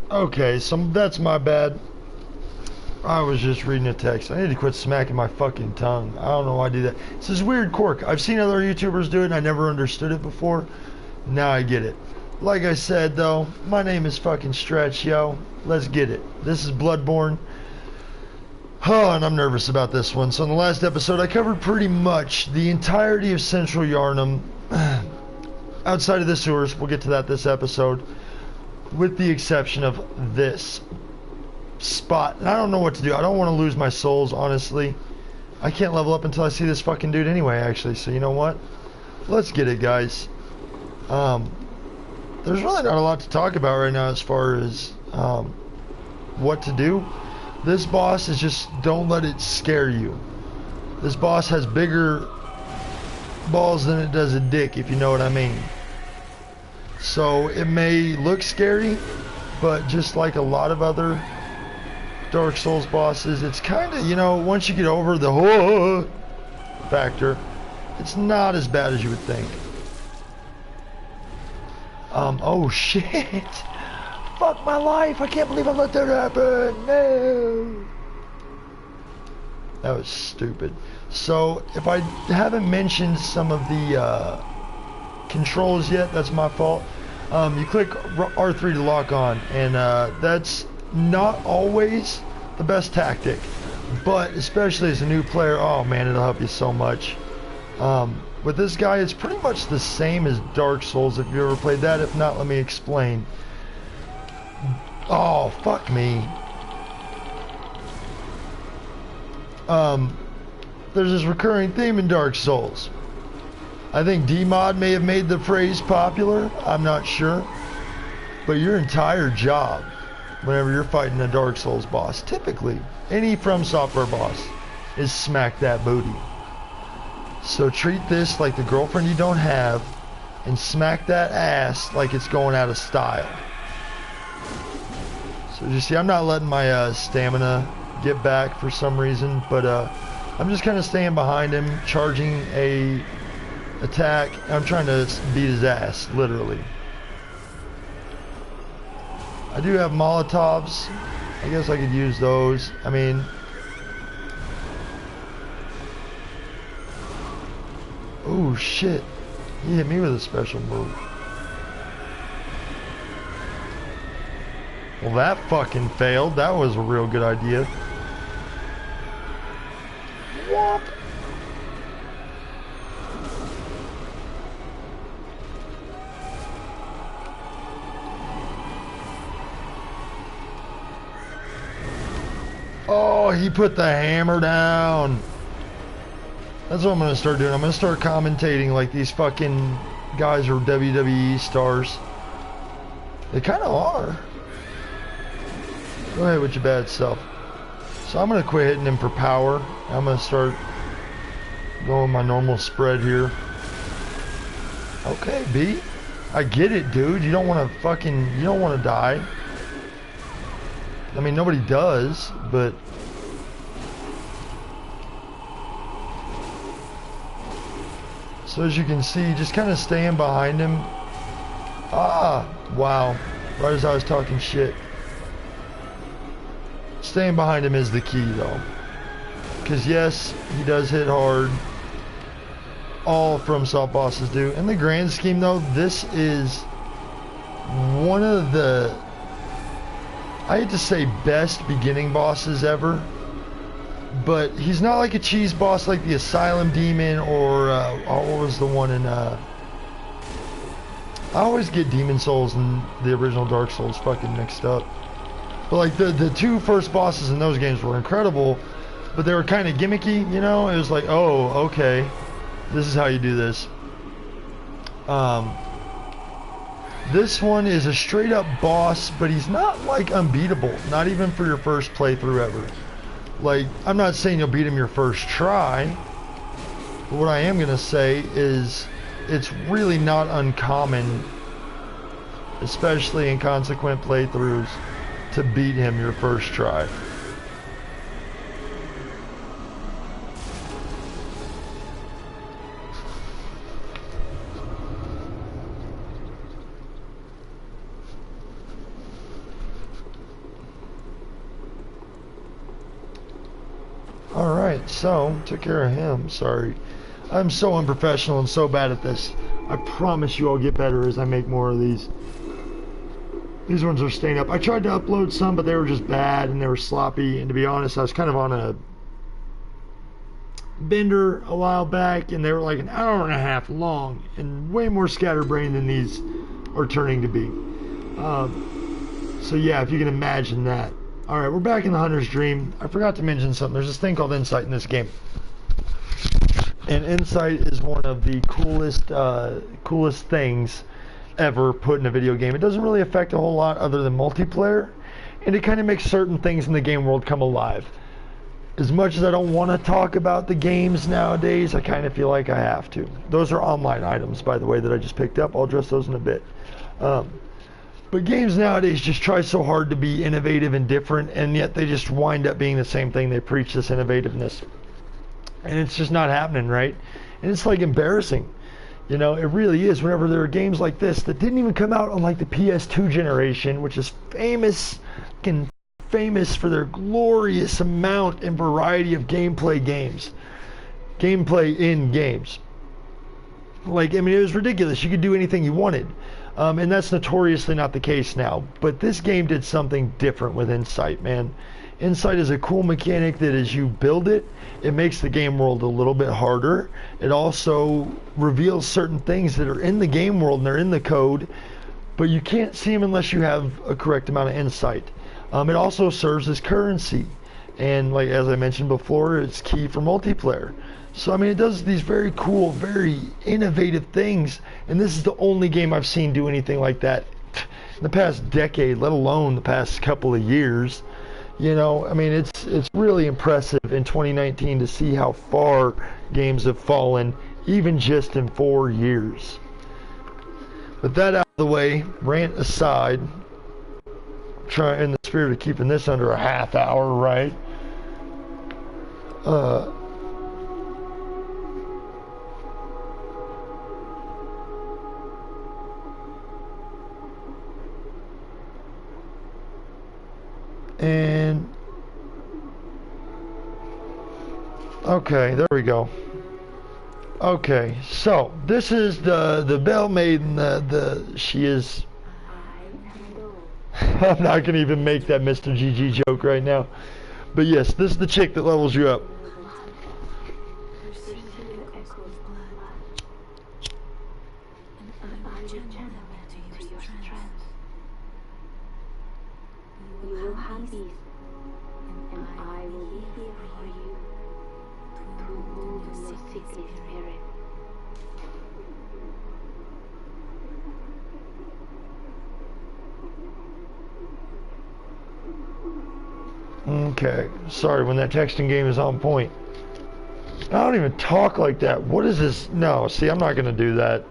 Okay, so that's my bad. I was just reading a text. I need to quit smacking my fucking tongue. I don't know why I do that. It's this weird quirk. I've seen other YouTubers do it and I never understood it before. Now I get it. Like I said though, my name is fucking Stretch, yo. Let's get it. This is Bloodborne. Oh, and I'm nervous about this one. So in the last episode, I covered pretty much the entirety of Central Yarnum. Outside of the sewers, we'll get to that this episode. With the exception of this spot. And I don't know what to do. I don't want to lose my souls, honestly. I can't level up until I see this fucking dude anyway, actually. So you know what? Let's get it, guys. There's really not a lot to talk about right now as far as what to do. This boss is just, don't let it scare you. This boss has bigger balls than it does a dick, if you know what I mean. So it may look scary, but just like a lot of other Dark Souls bosses, it's kind of, you know, once you get over the factor, it's not as bad as you would think. Oh shit! Fuck my life! I can't believe I let that happen! No! That was stupid. So, if I haven't mentioned some of the controls yet, that's my fault. You click R3 to lock on, and that's not always the best tactic, but especially as a new player, oh man, it'll help you so much. With this guy, it's pretty much the same as Dark Souls, if you ever played that. If not, let me explain. Oh, fuck me. There's this recurring theme in Dark Souls. I think DMod may have made the phrase popular, I'm not sure. But your entire job, whenever you're fighting a Dark Souls boss, typically, any From Software boss, is smack that booty. So treat this like the girlfriend you don't have, and smack that ass like it's going out of style. So you see, I'm not letting my stamina get back for some reason, but I'm just kind of staying behind him, charging a attack. I'm trying to beat his ass, literally. I do have Molotovs. I guess I could use those. I mean, oh shit, he hit me with a special move. Well, that fucking failed. That was a real good idea. Whoop. Oh, he put the hammer down. That's what I'm going to start doing. I'm going to start commentating like these fucking guys are WWE stars. They kind of are. Go ahead with your bad self. So I'm going to quit hitting him for power. I'm going to start going my normal spread here. Okay, B. I get it, dude. You don't want to fucking... You don't want to die. I mean, nobody does, but... So as you can see, just kind of staying behind him. Ah, wow. Right as I was talking shit. Staying behind him is the key, though. Because yes, he does hit hard. All From Soft bosses do. In the grand scheme, though, this is one of the... I hate to say best beginning bosses ever, but he's not like a cheese boss like the Asylum Demon or what was the one in I always get Demon Souls and the original Dark Souls fucking mixed up. But like the two first bosses in those games were incredible, but they were kind of gimmicky, you know? It was like, oh, okay, this is how you do this. This one is a straight up boss, but he's not like unbeatable, not even for your first playthrough ever. Like, I'm not saying you'll beat him your first try, but what I am gonna say is it's really not uncommon, especially in consequent playthroughs, to beat him your first try. Alright, so, took care of him, sorry. I'm so unprofessional and so bad at this. I promise you I'll get better as I make more of these. These ones are staying up. I tried to upload some, but they were just bad and they were sloppy. And to be honest, I was kind of on a bender a while back, and they were like an hour and a half long and way more scatterbrained than these are turning to be. So yeah, if you can imagine that. Alright, we're back in the Hunter's Dream. I forgot to mention something. There's this thing called Insight in this game. And Insight is one of the coolest things ever put in a video game. It doesn't really affect a whole lot other than multiplayer, and it kind of makes certain things in the game world come alive. As much as I don't want to talk about the games nowadays, I kind of feel like I have to. Those are online items, by the way, that I just picked up. I'll address those in a bit. But games nowadays just try so hard to be innovative and different, and yet they just wind up being the same thing. They preach this innovativeness, and it's just not happening, right? And it's like embarrassing. You know, it really is. Whenever there are games like this that didn't even come out on like the PS2 generation, which is famous for their glorious amount and variety of gameplay in games. Like, I mean, it was ridiculous. You could do anything you wanted. And that's notoriously not the case now. But this game did something different with Insight, man. Insight is a cool mechanic that as you build it, it makes the game world a little bit harder. It also reveals certain things that are in the game world and they're in the code, but you can't see them unless you have a correct amount of insight. It also serves as currency, and like as I mentioned before, it's key for multiplayer. So I mean, it does these very cool, very innovative things, and this is the only game I've seen do anything like that in the past decade, let alone the past couple of years. You know, I mean, it's really impressive in 2019 to see how far games have fallen, even just in 4 years. With that out of the way, rant aside, try in the spirit of keeping this under a half hour, right? And okay, there we go. Okay, so this is the Bell Maiden. She is. I'm not gonna even make that Mr. GG joke right now, but yes, this is the chick that levels you up. Okay, sorry, when that texting game is on point. I don't even talk like that. What is this? No, see, I'm not going to do that.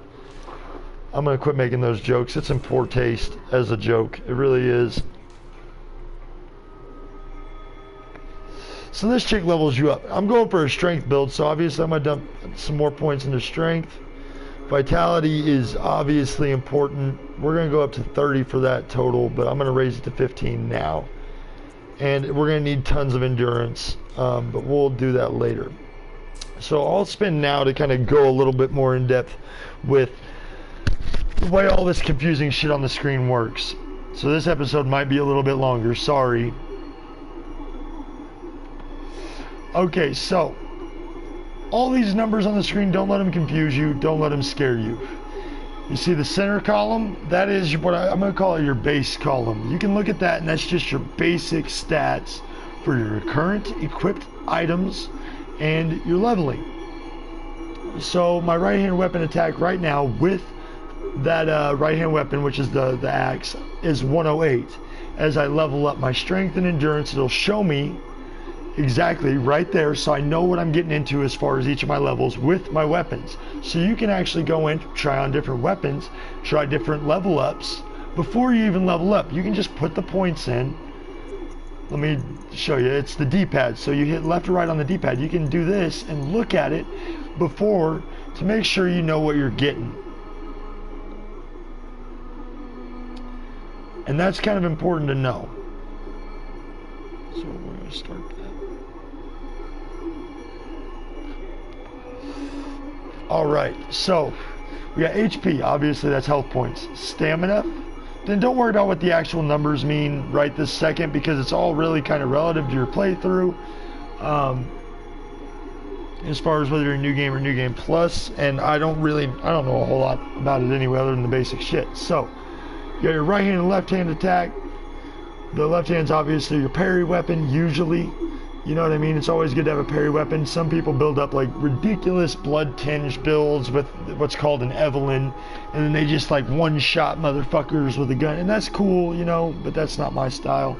I'm going to quit making those jokes. It's in poor taste as a joke. It really is. So this chick levels you up. I'm going for a strength build, so obviously I'm going to dump some more points into strength. Vitality is obviously important. We're going to go up to 30 for that total, but I'm going to raise it to 15 now. And we're going to need tons of endurance, but we'll do that later. So I'll spend now to kind of go a little bit more in depth with the way all this confusing shit on the screen works. So this episode might be a little bit longer, sorry. Okay, so all these numbers on the screen, don't let them confuse you, don't let them scare you. You see the center column? That is what I'm going to call it your base column. You can look at that, and that's just your basic stats for your current equipped items and your leveling. So my right hand weapon attack right now with that right hand weapon, which is the axe, is 108. As I level up my strength and endurance, it'll show me exactly right there, so I know what I'm getting into as far as each of my levels with my weapons. So you can actually go in, try on different weapons, try different level ups before you even level up. You can just put the points in. Let me show you. It's the D-pad, so you hit left or right on the D-pad. You can do this and look at it before to make sure you know what you're getting. And that's kind of important to know. So we're going to start that. Alright, so we got HP, obviously that's health points. Stamina, then don't worry about what the actual numbers mean right this second because it's all really kind of relative to your playthrough. As far as whether you're a new game or new game plus, and I don't know a whole lot about it anyway other than the basic shit. So, you got your right hand and left hand attack. The left hand's obviously your parry weapon, usually. You know what I mean? It's always good to have a parry weapon. Some people build up like ridiculous blood-tinged builds with what's called an Evelyn, and then they just like one-shot motherfuckers with a gun, and that's cool, you know, but that's not my style.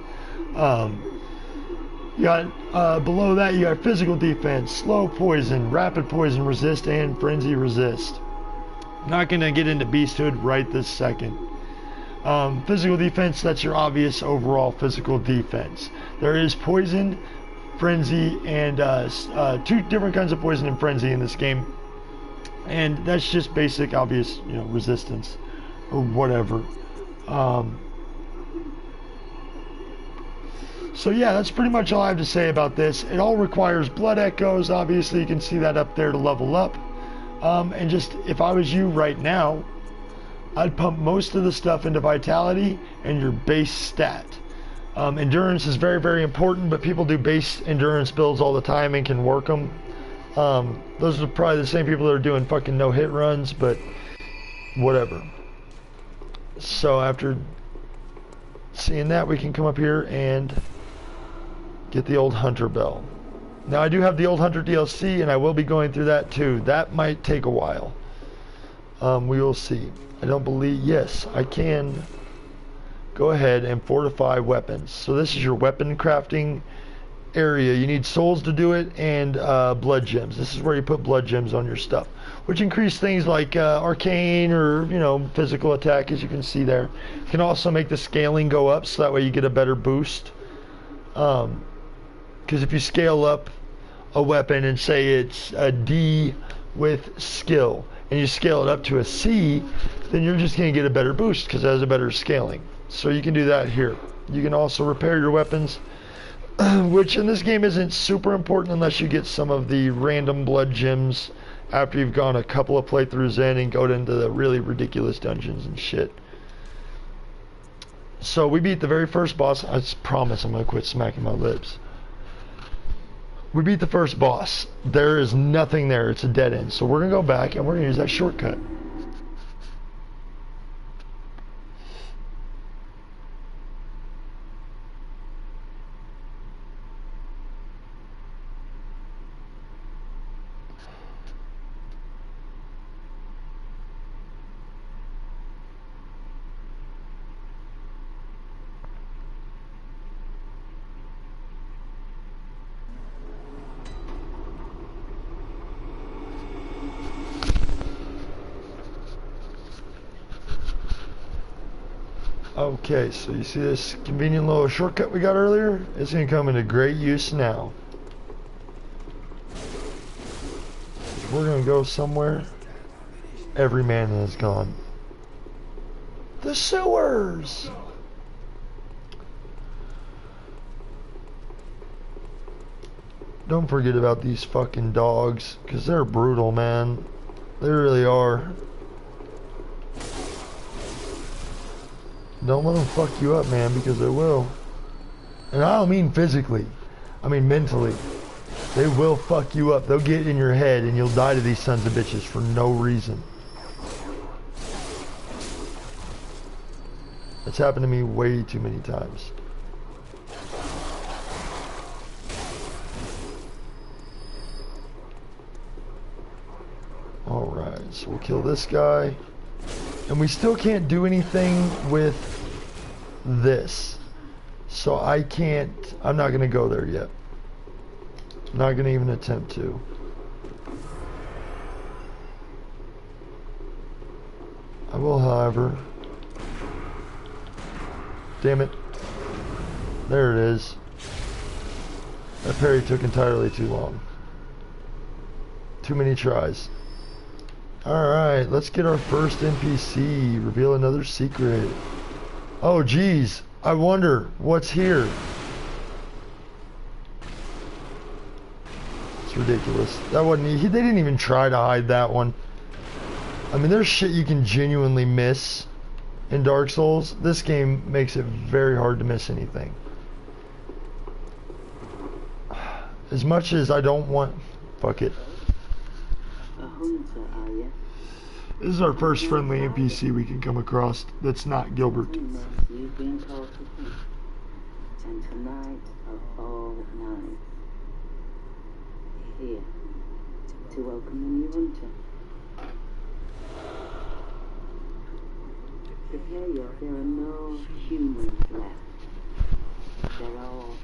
You got below that, you got physical defense, slow poison, rapid poison resist, and frenzy resist. Not gonna get into beasthood right this second. Physical defense, that's your obvious overall physical defense. There is poison, frenzy, and two different kinds of poison and frenzy in this game, and that's just basic obvious, you know, resistance or whatever. So yeah, that's pretty much all I have to say about this. It all requires blood echoes, obviously you can see that up there to level up, and just if I was you right now, I'd pump most of the stuff into vitality and your base stat. Endurance is very, very important, but people do base endurance builds all the time and can work them. Those are probably the same people that are doing fucking no-hit runs, but whatever. So after seeing that, we can come up here and get the old Hunter Bell. Now I do have the old Hunter DLC, and I will be going through that too. That might take a while. We will see. I don't believe, yes, I can go ahead and fortify weapons. So this is your weapon crafting area. You need souls to do it, and blood gems. This is where you put blood gems on your stuff, which increase things like arcane or, you know, physical attack, as you can see there. You can also make the scaling go up, so that way you get a better boost. Because if you scale up a weapon and say it's a D with skill, and you scale it up to a C, then you're just going to get a better boost because it has a better scaling. So you can do that here. You can also repair your weapons, which in this game isn't super important unless you get some of the random blood gems after you've gone a couple of playthroughs in and go into the really ridiculous dungeons and shit. So we beat the very first boss. I promise I'm going to quit smacking my lips. We beat the first boss. There is nothing there. It's a dead end. So we're going to go back and we're going to use that shortcut. Okay, so you see this convenient little shortcut we got earlier? It's going to come into great use now. We're going to go somewhere. Every man is gone. The sewers! Don't forget about these fucking dogs, because they're brutal, man. They really are. Don't let them fuck you up, man, because they will. And I don't mean physically. I mean mentally. They will fuck you up. They'll get in your head and you'll die to these sons of bitches for no reason. It's happened to me way too many times. Alright, so we'll kill this guy. And we still can't do anything with this. So I can't, I'm not going to go there yet. I'm not going to even attempt to. I will, however. Damn it. There it is. That parry took entirely too long. Too many tries. Alright, let's get our first NPC. Reveal another secret. Oh, geez. I wonder what's here. Let's It's ridiculous. That wasn't, they didn't even try to hide that one. I mean, there's shit you can genuinely miss in Dark Souls. This game makes it very hard to miss anything. As much as I don't want... Fuck it. A hunter, are you? This is our first friendly NPC we can come across that's not Gilbert. You've been called to think. And tonight of all nights, here to welcome the new hunter. Prepare you, there are no humans left. They're all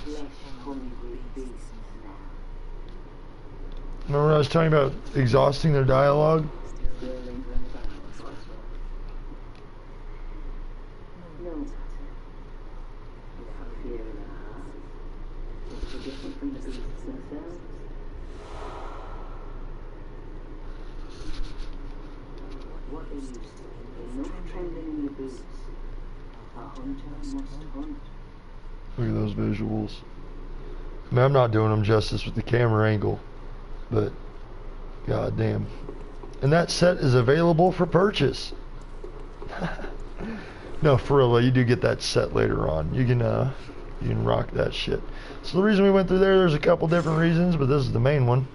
flesh-hungry beasts now. Remember when I was talking about exhausting their dialogue? No, fear in our heart. It's so different from the beasts themselves. What are you saying? No trembling in your boots. A hunter must hunt. Look at those visuals. I mean, I'm not doing them justice with the camera angle, but god damn. And that set is available for purchase. No, for real, you do get that set later on. You can rock that shit. So the reason we went through there's a couple different reasons, but this is the main one.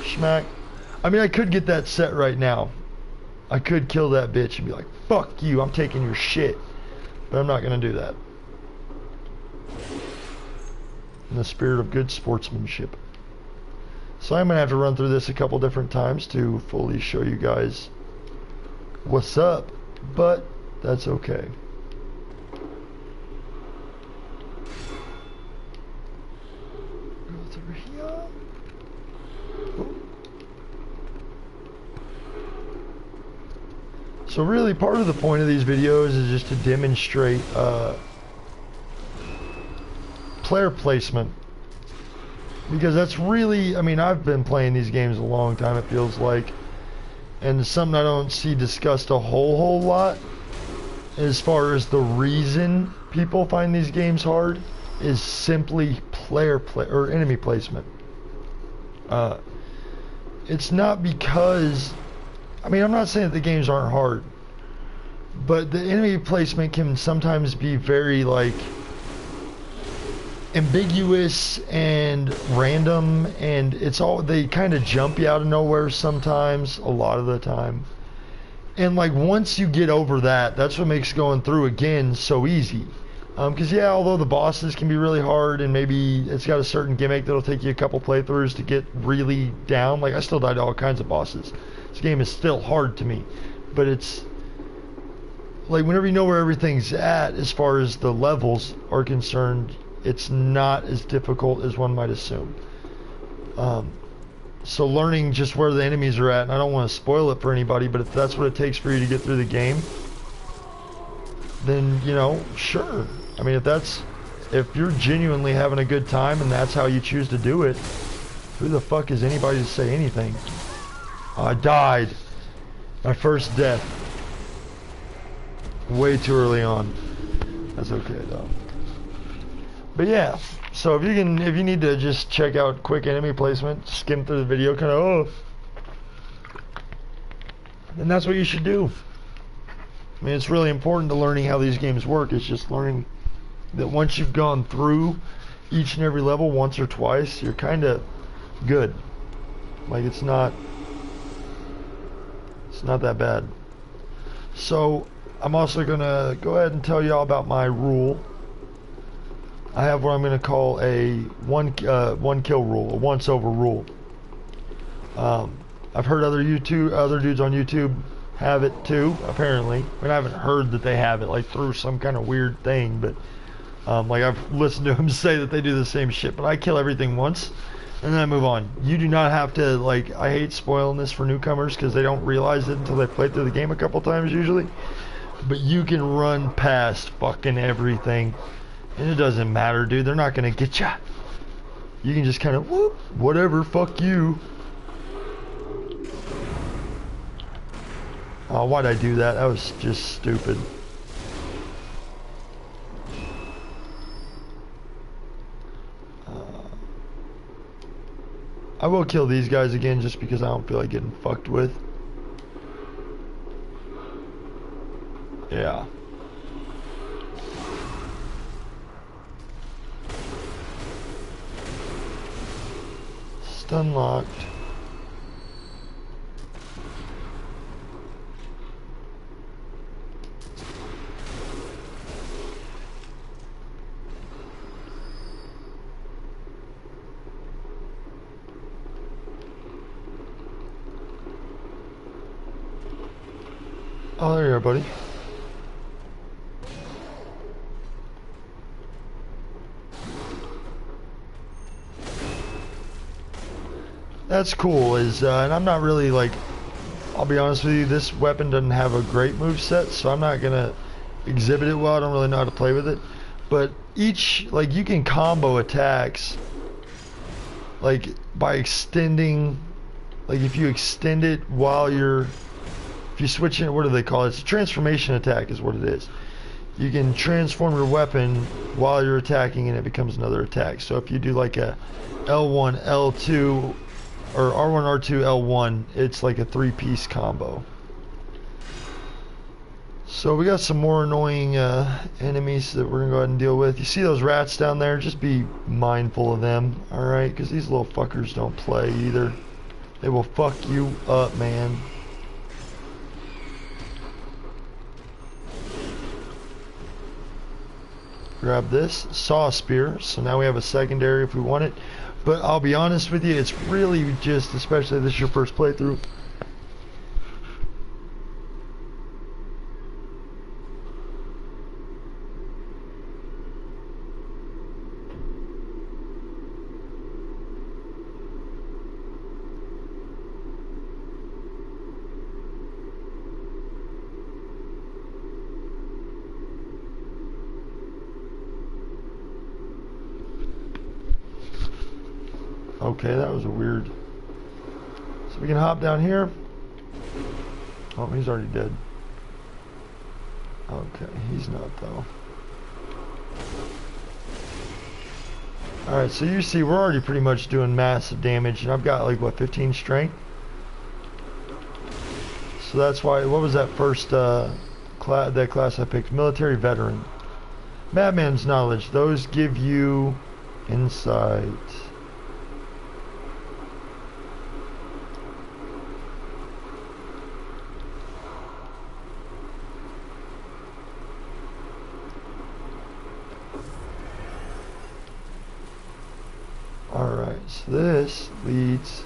Schmack. I mean, I could get that set right now. I could kill that bitch and be like, fuck you, I'm taking your shit. But I'm not gonna do that. In the spirit of good sportsmanship. So I'm gonna have to run through this a couple different times to fully show you guys what's up, but that's okay. Go through here. Oh. So really part of the point of these videos is just to demonstrate player placement, because that's really, I mean, I've been playing these games a long time, it feels like, and it's something I don't see discussed a whole lot as far as the reason people find these games hard is simply or enemy placement. It's not because, I mean, I'm not saying that the games aren't hard, but the enemy placement can sometimes be very like ambiguous and random, and it's all, they kind of jump you out of nowhere sometimes, a lot of the time. And like once you get over that, that's what makes going through again so easy. Because yeah, although the bosses can be really hard and maybe it's got a certain gimmick that'll take you a couple playthroughs to get really down, like I still died to all kinds of bosses. This game is still hard to me, but it's like whenever you know where everything's at as far as the levels are concerned, it's not as difficult as one might assume. So learning just where the enemies are at, and I don't want to spoil it for anybody, but if that's what it takes for you to get through the game, then, you know, sure. I mean, if you're genuinely having a good time and that's how you choose to do it, who the fuck is anybody to say anything? I died. My first death. Way too early on. That's okay though. But yeah, so if you need to just check out quick enemy placement, skim through the video, kind of, then that's what you should do. I mean, it's really important to learning how these games work. It's just learning that once you've gone through each and every level once or twice, you're kind of good. Like it's not that bad. So I'm also gonna go ahead and tell you all about my rule. I have what I'm going to call a one kill rule, a once over rule. I've heard other dudes on YouTube have it too, apparently. I mean, I haven't heard that they have it like through some kind of weird thing, but like I've listened to them say that they do the same shit. But I kill everything once and then I move on. You do not have to, like, I hate spoiling this for newcomers because they don't realize it until they play through the game a couple times usually. But you can run past fucking everything. And it doesn't matter, dude. They're not gonna get ya. You can just kind of whoop, whatever, fuck you. Oh, why'd I do that? That was just stupid. I will kill these guys again just because I don't feel like getting fucked with. Yeah. Stun locked. Oh, there you are, buddy. That's cool, and I'm not really like, I'll be honest with you, this weapon doesn't have a great move set, so I'm not gonna exhibit it well. I don't really know how to play with it. But each, like, you can combo attacks, like, by extending, like, if you extend it while you're, if you switch it, what do they call it? It's a transformation attack is what it is. You can transform your weapon while you're attacking and it becomes another attack. So if you do like a L1, L2, or R1, R2, L1, it's like a 3-piece combo. So we got some more annoying enemies that we're going to go ahead and deal with. You see those rats down there? Just be mindful of them, alright? Because these little fuckers don't play either. They will fuck you up, man. Grab this saw spear, so now we have a secondary if we want it. But I'll be honest with you, it's really just, especially if this is your first playthrough, okay, that was a weird. So we can hop down here. Oh, he's already dead. Okay, he's not though. Alright, so you see we're already pretty much doing massive damage, and I've got like, what, 15 strength? So that's why, what was that first class I picked? Military veteran. Madman's knowledge, those give you insight. Alright, so this leads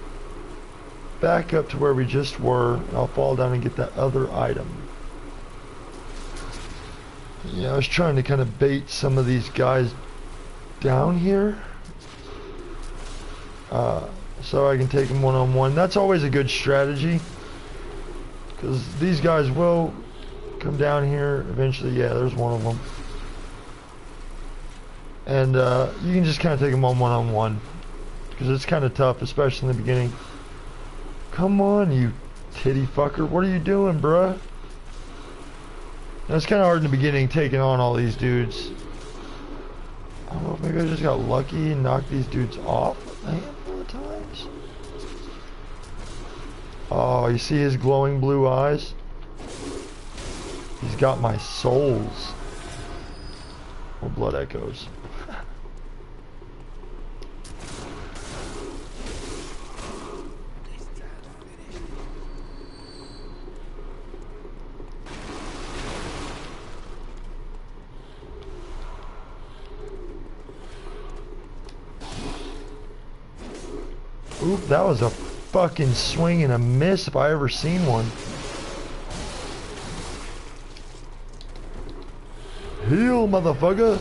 back up to where we just were. I'll fall down and get that other item. Yeah, I was trying to kind of bait some of these guys down here. So I can take them one-on-one. That's always a good strategy. Because these guys will come down here eventually. Yeah, there's one of them. And you can just kind of take them on one-on-one. Because it's kind of tough, especially in the beginning. Come on, you titty fucker. What are you doing, bruh? Now, it's kind of hard in the beginning taking on all these dudes. I don't know if maybe I just got lucky and knocked these dudes off a handful of times. Oh, you see his glowing blue eyes? He's got my souls. Or blood echoes. Oop, that was a fucking swing and a miss if I ever seen one. Heal, motherfucker!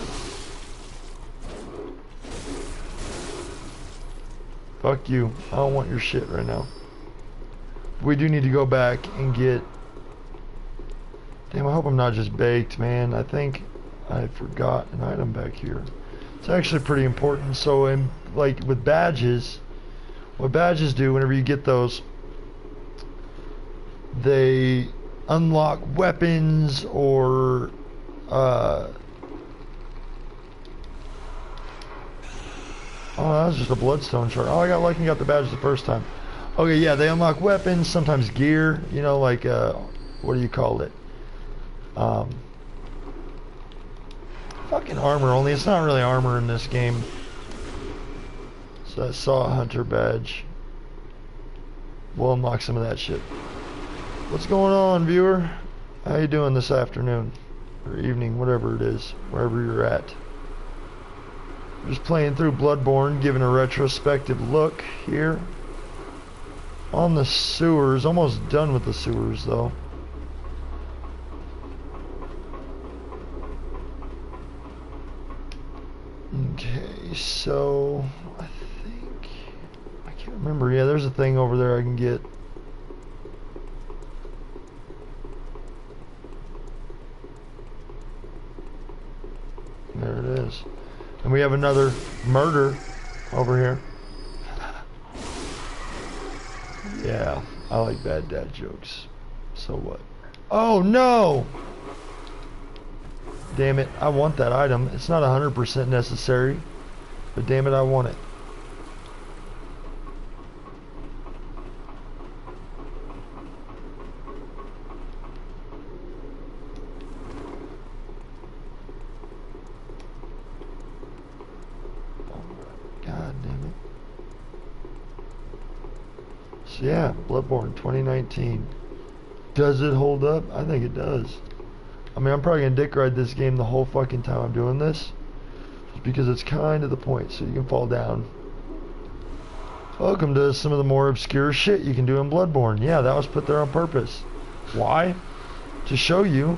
Fuck you. I don't want your shit right now. We do need to go back and get... Damn, I hope I'm not just baked, man. I think I forgot an item back here. It's actually pretty important. So, like, with badges... What badges do whenever you get those, they unlock weapons or Oh, that was just a bloodstone shard. Oh, I got lucky and got the badge the first time. Okay, yeah, they unlock weapons, sometimes gear, you know, like, what do you call it? Fucking armor only. It's not really armor in this game. So I saw a hunter badge. We'll unlock some of that shit. What's going on, viewer? How you doing this afternoon? Or evening, whatever it is, wherever you're at. Just playing through Bloodborne, giving a retrospective look here. On the sewers, almost done with the sewers though. Okay, so I think I can't remember. Yeah, there's a thing over there I can get. There it is. And we have another murder over here. Yeah, I like bad dad jokes. So what? Oh no! Damn it, I want that item. It's not 100% necessary, but damn it, I want it. God damn it. So yeah, Bloodborne 2019. Does it hold up? I think it does. I mean, I'm probably gonna dick ride this game the whole fucking time I'm doing this, just because it's kind of the point, so you can fall down. Welcome to some of the more obscure shit you can do in Bloodborne. Yeah, that was put there on purpose. Why? To show you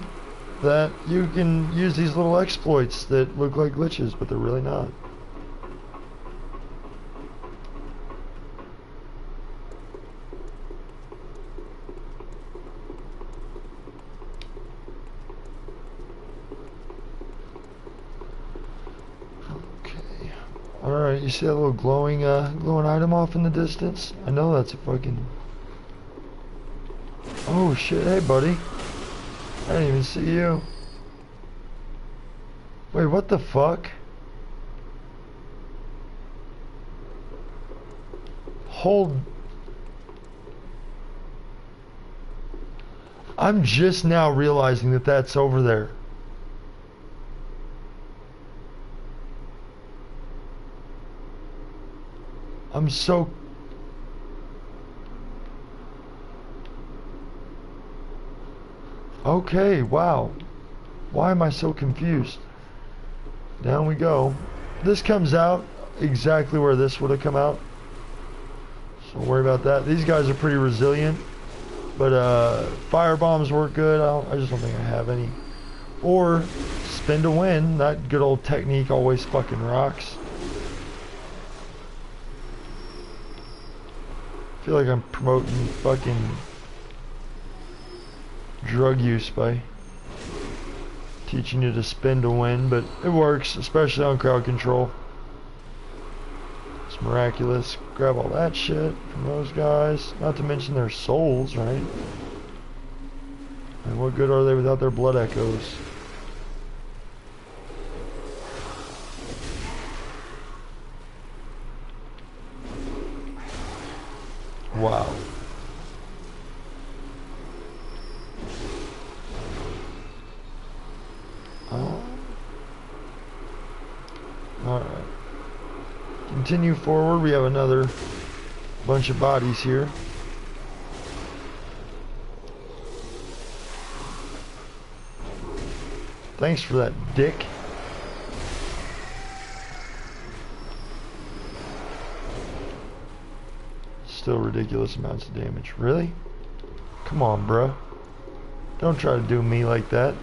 that you can use these little exploits that look like glitches, but they're really not. Alright, you see that little glowing item off in the distance? I know that's a fucking... Oh shit, hey buddy. I didn't even see you. Wait, what the fuck? Hold... I'm just now realizing that that's over there. I'm so... Okay, wow. Why am I so confused? Down we go. This comes out exactly where this would have come out. So don't worry about that. These guys are pretty resilient. But fire bombs work good. I just don't think I have any. Or spin to win. That good old technique always fucking rocks. I feel like I'm promoting fucking drug use by teaching you to spin to win, but it works, especially on crowd control. It's miraculous. Grab all that shit from those guys. Not to mention their souls, right? And what good are they without their blood echoes? Wow. Oh. Alright. Continue forward. We have another bunch of bodies here. Thanks for that, dick. Still ridiculous amounts of damage. Really? Come on, bruh. Don't try to do me like that.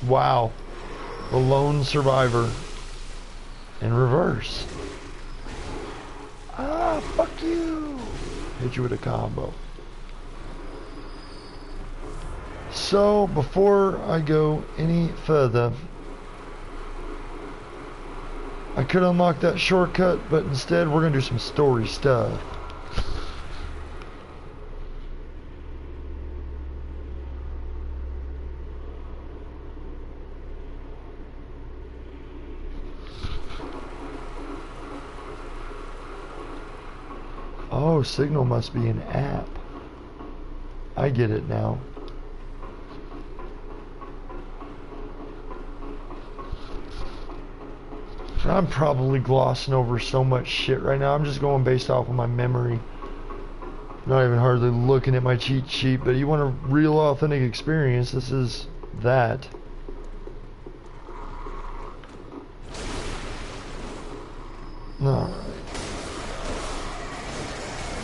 Wow. The lone survivor. In reverse. Ah, fuck you. Hit you with a combo. So, before I go any further, I could unlock that shortcut, but instead we're gonna do some story stuff. Oh, Signal must be an app. I get it now. I'm probably glossing over so much shit right now. I'm just going based off of my memory. Not even hardly looking at my cheat sheet, but you want a real authentic experience, this is that. Alright.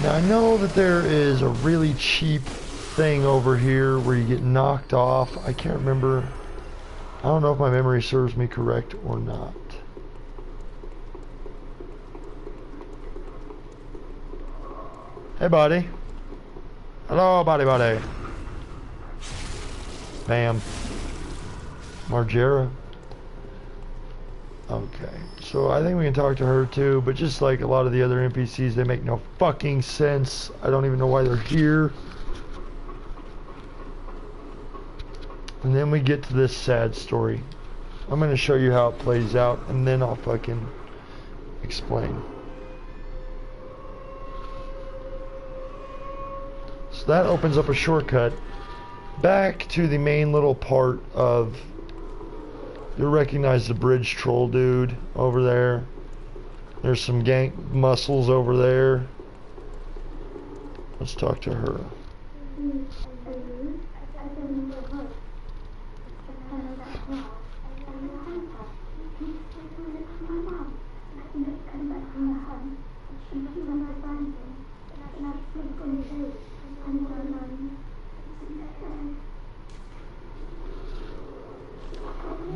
Now I know that there is a really cheap thing over here where you get knocked off. I can't remember. I don't know if my memory serves me correct or not. Hey, buddy. Hello, buddy. Bam. Margera. Okay, so I think we can talk to her too, but just like a lot of the other NPCs, they make no fucking sense. I don't even know why they're here. And then we get to this sad story. I'm going to show you how it plays out, and then I'll fucking explain. So that opens up a shortcut back to the main little part of... You'll recognize the bridge troll dude over there. There's some gank muscles over there. Let's talk to her.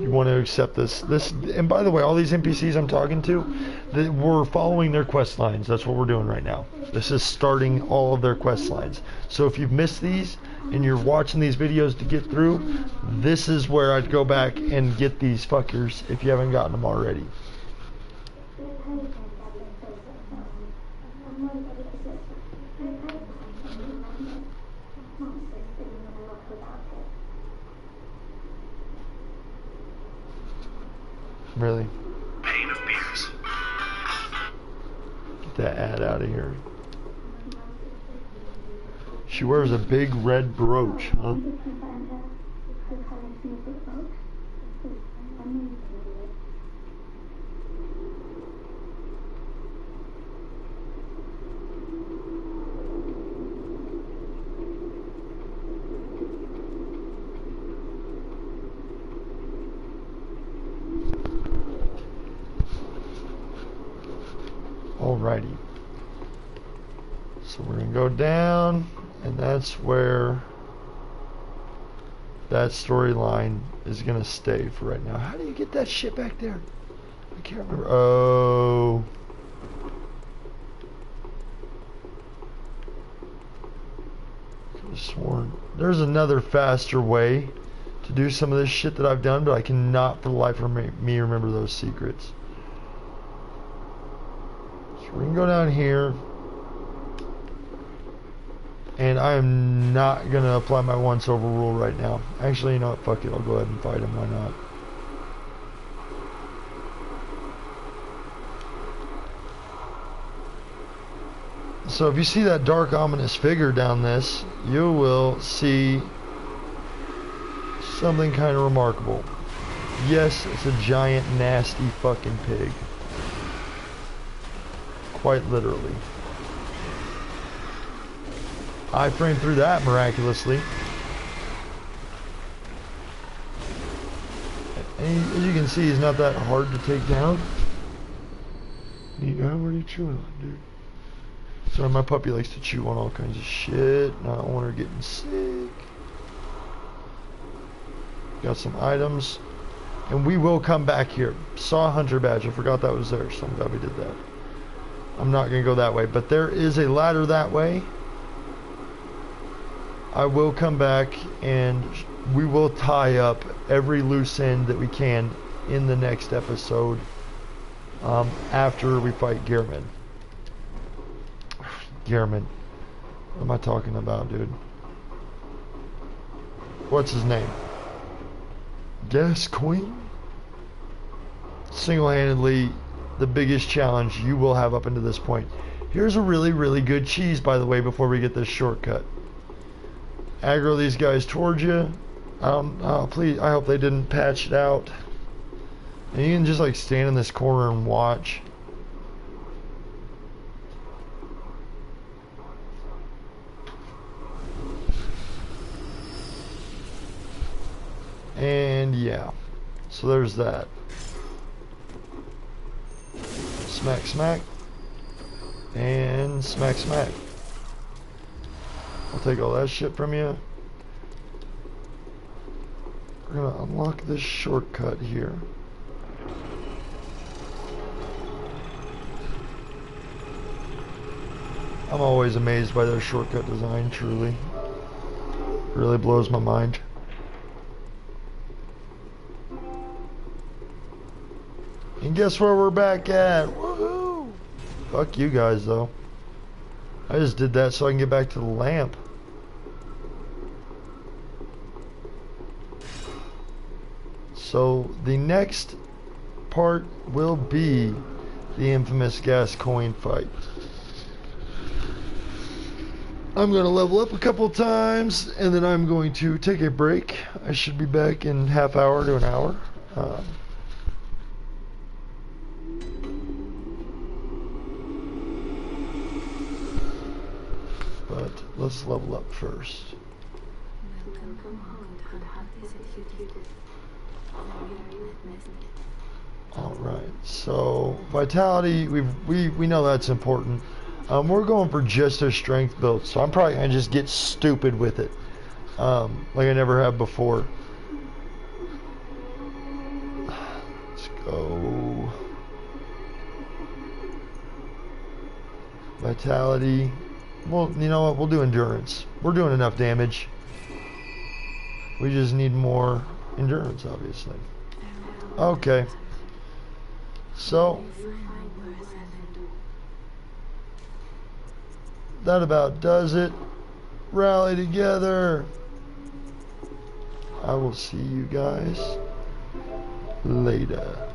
You want to accept this, and by the way, all these NPCs I'm talking to, we're following their quest lines. That's what we're doing right now. This is starting all of their quest lines. So if you've missed these and you're watching these videos to get through, this is where I'd go back and get these fuckers if you haven't gotten them already. Really? Pain of beers. Get that ad out of here. She wears a big red brooch, huh? Alrighty. So we're going to go down, and that's where that storyline is going to stay for right now. How do you get that shit back there? I can't remember. Oh. Could have sworn. There's another faster way to do some of this shit that I've done, but I cannot for the life of me remember those secrets. We can go down here, and I am not going to apply my once over rule right now. Actually, you know what, fuck it, I'll go ahead and fight him, why not? So if you see that dark ominous figure down this, you will see something kind of remarkable. Yes, it's a giant nasty fucking pig. Quite literally. I framed through that miraculously. And as you can see, he's not that hard to take down. What are you chewing on, dude? Sorry, my puppy likes to chew on all kinds of shit, and I don't want her getting sick. Got some items. And we will come back here. Saw a hunter badge. I forgot that was there, so I'm glad we did that. I'm not going to go that way, but there is a ladder that way. I will come back and we will tie up every loose end that we can in the next episode. after we fight Gehrman. Gehrman. What am I talking about, dude? What's his name? Gascoigne? Single-handedly the biggest challenge you will have up until this point. Here's a really, really good cheese, by the way, before we get this shortcut. Aggro these guys towards you. Please, I hope they didn't patch it out. And you can just like stand in this corner and watch. And yeah, so there's that. Smack, smack. And smack, smack. I'll take all that shit from you. We're gonna unlock this shortcut here. I'm always amazed by their shortcut design, truly. Really blows my mind. And guess where we're back at? Woohoo! Fuck you guys, though. I just did that so I can get back to the lamp. So the next part will be the infamous Gascoigne fight. I'm going to level up a couple times and then I'm going to take a break. I should be back in half hour to an hour. But let's level up first. Alright, so vitality, we know that's important. We're going for just a strength build, so I'm probably going to just get stupid with it. Like I never have before. Let's go. Vitality. Well, you know what? We'll do endurance. We're doing enough damage. We just need more endurance, obviously. Okay. So that about does it. Rally together. I will see you guys later.